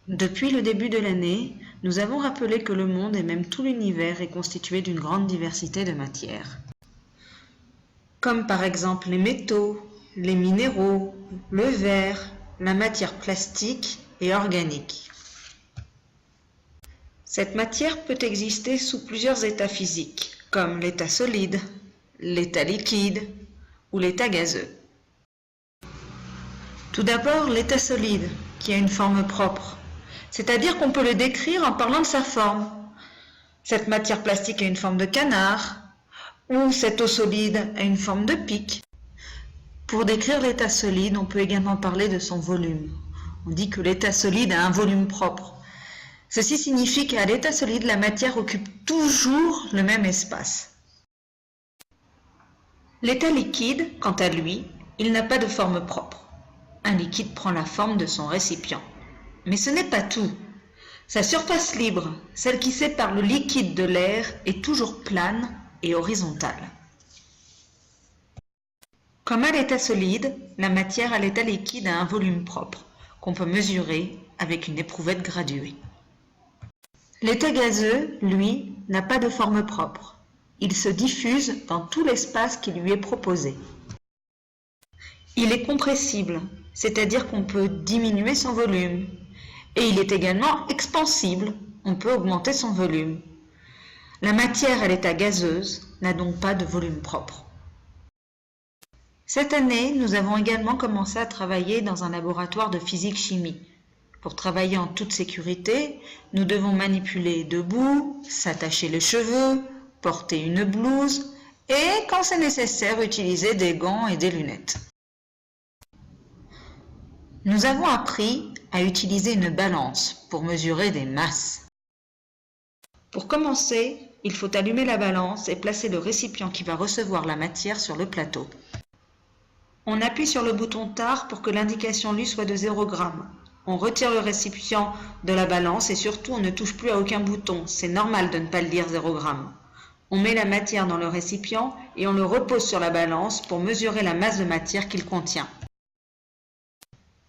Depuis le début de l'année, nous avons rappelé que le monde et même tout l'univers est constitué d'une grande diversité de matières. Comme par exemple les métaux, les minéraux, le verre, la matière plastique et organique. Cette matière peut exister sous plusieurs états physiques, comme l'état solide, l'état liquide ou l'état gazeux. Tout d'abord, l'état solide, qui a une forme propre, c'est-à-dire qu'on peut le décrire en parlant de sa forme. Cette matière plastique a une forme de canard, ou cette eau solide a une forme de pic. Pour décrire l'état solide, on peut également parler de son volume. On dit que l'état solide a un volume propre. Ceci signifie qu'à l'état solide, la matière occupe toujours le même espace. L'état liquide, quant à lui, il n'a pas de forme propre. Un liquide prend la forme de son récipient. Mais ce n'est pas tout. Sa surface libre, celle qui sépare le liquide de l'air, est toujours plane et horizontale. Comme à l'état solide, la matière à l'état liquide a un volume propre, qu'on peut mesurer avec une éprouvette graduée. L'état gazeux, lui, n'a pas de forme propre. Il se diffuse dans tout l'espace qui lui est proposé. Il est compressible, c'est-à-dire qu'on peut diminuer son volume. Et il est également expansible, on peut augmenter son volume. La matière à l'état gazeuse n'a donc pas de volume propre. Cette année, nous avons également commencé à travailler dans un laboratoire de physique-chimie. Pour travailler en toute sécurité, nous devons manipuler debout, s'attacher les cheveux, porter une blouse et, quand c'est nécessaire, utiliser des gants et des lunettes. Nous avons appris à utiliser une balance pour mesurer des masses. Pour commencer, il faut allumer la balance et placer le récipient qui va recevoir la matière sur le plateau. On appuie sur le bouton tare pour que l'indication lui soit de 0 g. On retire le récipient de la balance et surtout on ne touche plus à aucun bouton. C'est normal de ne pas le lire 0 g. On met la matière dans le récipient et on le repose sur la balance pour mesurer la masse de matière qu'il contient.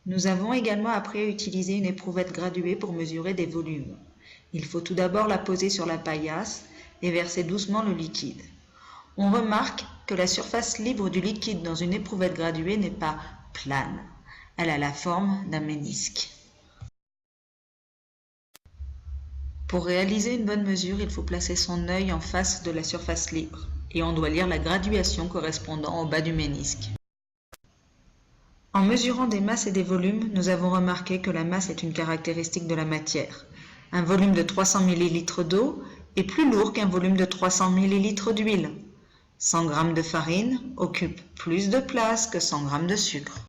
Nous avons également appris à utiliser une éprouvette graduée pour mesurer des volumes. Il faut tout d'abord la poser sur la paillasse et verser doucement le liquide. On remarque que la surface libre du liquide dans une éprouvette graduée n'est pas plane. Elle a la forme d'un ménisque. Pour réaliser une bonne mesure, il faut placer son œil en face de la surface libre et on doit lire la graduation correspondant au bas du ménisque. En mesurant des masses et des volumes, nous avons remarqué que la masse est une caractéristique de la matière. Un volume de 300 ml d'eau est plus lourd qu'un volume de 300 ml d'huile. 100 g de farine occupe plus de place que 100 g de sucre.